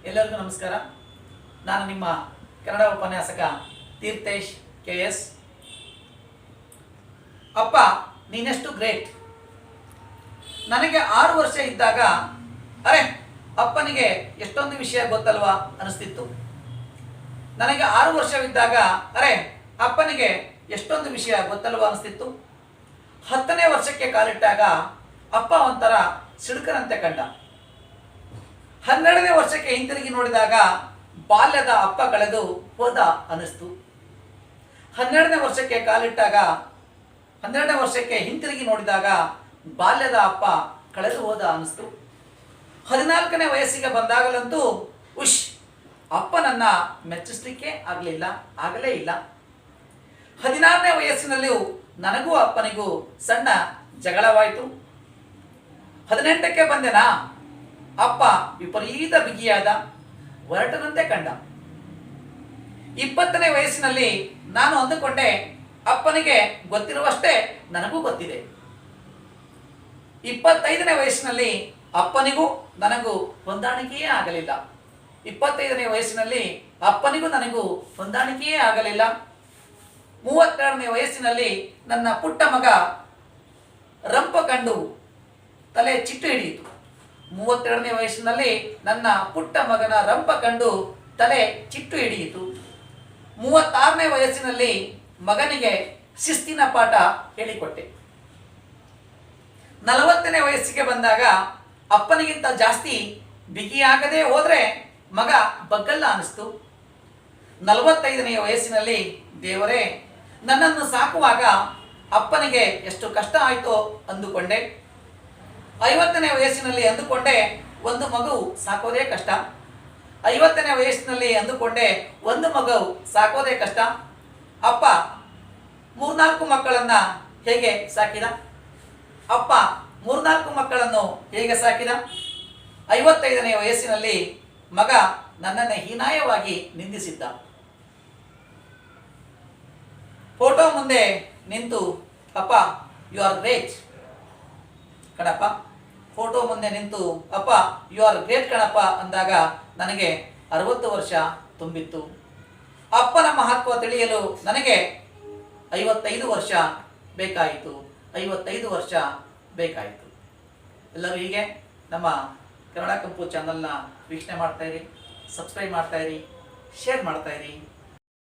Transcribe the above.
ಎಲ್ಲರಿಗೂ ನಮಸ್ಕಾರ. ನಾನು ನಿಮ್ಮ ಕನ್ನಡ ಉಪನ್ಯಾಸಕ ತೀರ್ಥೇಶ್ KS. ಅಪ್ಪ ನೀನೆಷ್ಟು ಗ್ರೇಟ್. ನನಗೆ 6 ವರ್ಷ ಇದ್ದಾಗ ಅರೆ ಅಪ್ಪನಿಗೆ ಎಷ್ಟೊಂದು ವಿಷಯ ಗೊತ್ತಲ್ವಾ ಅನಿಸ್ತಿತ್ತು. ನನಗೆ 6 ವರ್ಷವಿದ್ದಾಗ ಅರೆ ಅಪ್ಪನಿಗೆ ಎಷ್ಟೊಂದು ವಿಷಯ ಗೊತ್ತಲ್ವಾ ಅನಿಸ್ತಿತ್ತು. 10ನೇ ವರ್ಷಕ್ಕೆ ಕಾಲಿಟ್ಟಾಗ ಅಪ್ಪ ಒಂಥರ ಸಿಡುಕನಂತೆ ಕಂಡ. 12ನೇ ವರ್ಷಕ್ಕೆ ಹಿಂತಿರುಗಿ ನೋಡಿದಾಗ ಬಾಲ್ಯದ ಅಪ್ಪ ಕಳೆದು ಹೋದ ಅನಿಸ್ತು. 12ನೇ ವರ್ಷಕ್ಕೆ ಕಾಲಿಟ್ಟಾಗ 12ನೇ ವರ್ಷಕ್ಕೆ ಹಿಂತಿರುಗಿ ನೋಡಿದಾಗ ಬಾಲ್ಯದ ಅಪ್ಪ ಕಳೆದು ಹೋದ ಅನಿಸ್ತು. 14ನೇ ವಯಸ್ಸಿಗೆ ಬಂದಾಗಲಂತೂ ಉಶ್ ಅಪ್ಪನನ್ನ ಮೆಚ್ಚಿಸ್ಲಿಕ್ಕೆ ಆಗಲೇ ಇಲ್ಲ. 16ನೇ ವಯಸ್ಸಿನಲ್ಲಿಯೂ ನನಗೂ ಅಪ್ಪನಿಗೂ ಸಣ್ಣ ಜಗಳವಾಯಿತು. 18ಕ್ಕೆ ಬಂದೆನಾ ಅಪ್ಪ ವಿಪರೀತ ಬಿಗಿಯಾದ, ಹೊರಟನಂತೆ ಕಂಡ. 20ನೇ ವಯಸ್ಸಿನಲ್ಲಿ ನಾನು ಅಂದುಕೊಂಡೆ ಅಪ್ಪನಿಗೆ ಗೊತ್ತಿರುವಷ್ಟೇ ನನಗೂ ಗೊತ್ತಿದೆ. 25ನೇ ವಯಸ್ಸಿನಲ್ಲಿ ಅಪ್ಪನಿಗೂ ನನಗೂ ಹೊಂದಾಣಿಕೆಯೇ ಆಗಲಿಲ್ಲ. 25ನೇ ವಯಸ್ಸಿನಲ್ಲಿ ಅಪ್ಪನಿಗೂ ನನಗೂ ಹೊಂದಾಣಿಕೆಯೇ ಆಗಲಿಲ್ಲ. 32ನೇ ವಯಸ್ಸಿನಲ್ಲಿ ನನ್ನ ಪುಟ್ಟ ಮಗ ರಂಪ ಕಂಡು ತಲೆ ಚಿಟ್ಟು ಹಿಡಿಯಿತು. 32ನೇ ವಯಸ್ಸಿನಲ್ಲಿ ನನ್ನ ಪುಟ್ಟ ಮಗನ ರಂಪ ಕಂಡು ತಲೆ ಚಿಟ್ಟು ಹಿಡಿಯಿತು. 36ನೇ ವಯಸ್ಸಿನಲ್ಲಿ ಮಗನಿಗೆ ಶಿಸ್ತಿನ ಪಾಠ ಹೇಳಿಕೊಟ್ಟೆ. 40ನೇ ವಯಸ್ಸಿಗೆ ಬಂದಾಗ ಅಪ್ಪನಿಗಿಂತ ಜಾಸ್ತಿ ಬಿಗಿಯಾಗದೆ ಹೋದ್ರೆ ಮಗ ಬಗ್ಗಲ್ಲ ಅನಿಸ್ತು. 45ನೇ ವಯಸ್ಸಿನಲ್ಲಿ ದೇವರೇ ನನ್ನನ್ನು ಸಾಕುವಾಗ ಅಪ್ಪನಿಗೆ ಎಷ್ಟು ಕಷ್ಟ ಆಯಿತೋ ಅಂದುಕೊಂಡೆ. 50ನೇ ವಯಸ್ಸಿನಲ್ಲಿ ಅಂದುಕೊಂಡೆ ಒಂದು ಮಗು ಸಾಕೋದೇ ಕಷ್ಟ. 50ನೇ ವಯಸ್ಸಿನಲ್ಲಿ ಅಂದುಕೊಂಡೆ ಒಂದು ಮಗು ಸಾಕೋದೇ ಕಷ್ಟ. ಅಪ್ಪ 3-4 ಮಕ್ಕಳನ್ನ ಹೇಗೆ ಸಾಕಿದ? ಅಪ್ಪ 3-4 ಮಕ್ಕಳನ್ನು ಹೇಗೆ ಸಾಕಿದ? 55ನೇ ವಯಸ್ಸಿನಲ್ಲಿ ಮಗ ನನ್ನನ್ನು ಹೀನಾಯವಾಗಿ ನಿಂದಿಸಿದ್ದ. ಫೋಟೋ ಮುಂದೆ ನಿಂತು ಅಪ್ಪ ಯು ಆರ್ ಗ್ರೇಟ್ ಕಣಪ್ಪ, ಫೋಟೋ ಮುಂದೆ ನಿಂತು ಅಪ್ಪ ಯು ಆರ್ ಗ್ರೇಟ್ ಕಣಪ್ಪ ಅಂದಾಗ ನನಗೆ 60 ವರ್ಷ ತುಂಬಿತ್ತು. ಅಪ್ಪನ ಮಹತ್ವ ತಿಳಿಯಲು ನನಗೆ 55 ವರ್ಷ ಬೇಕಾಯಿತು. 55 ವರ್ಷ ಬೇಕಾಯಿತು. ಎಲ್ಲರೂ ಹೀಗೆ ನಮ್ಮ ಕನ್ನಡ ಕಂಪು ಚಾನಲ್ನ ವೀಕ್ಷಣೆ ಮಾಡ್ತಾಯಿರಿ, ಸಬ್ಸ್ಕ್ರೈಬ್ ಮಾಡ್ತಾಯಿರಿ, ಶೇರ್ ಮಾಡ್ತಾಯಿರಿ.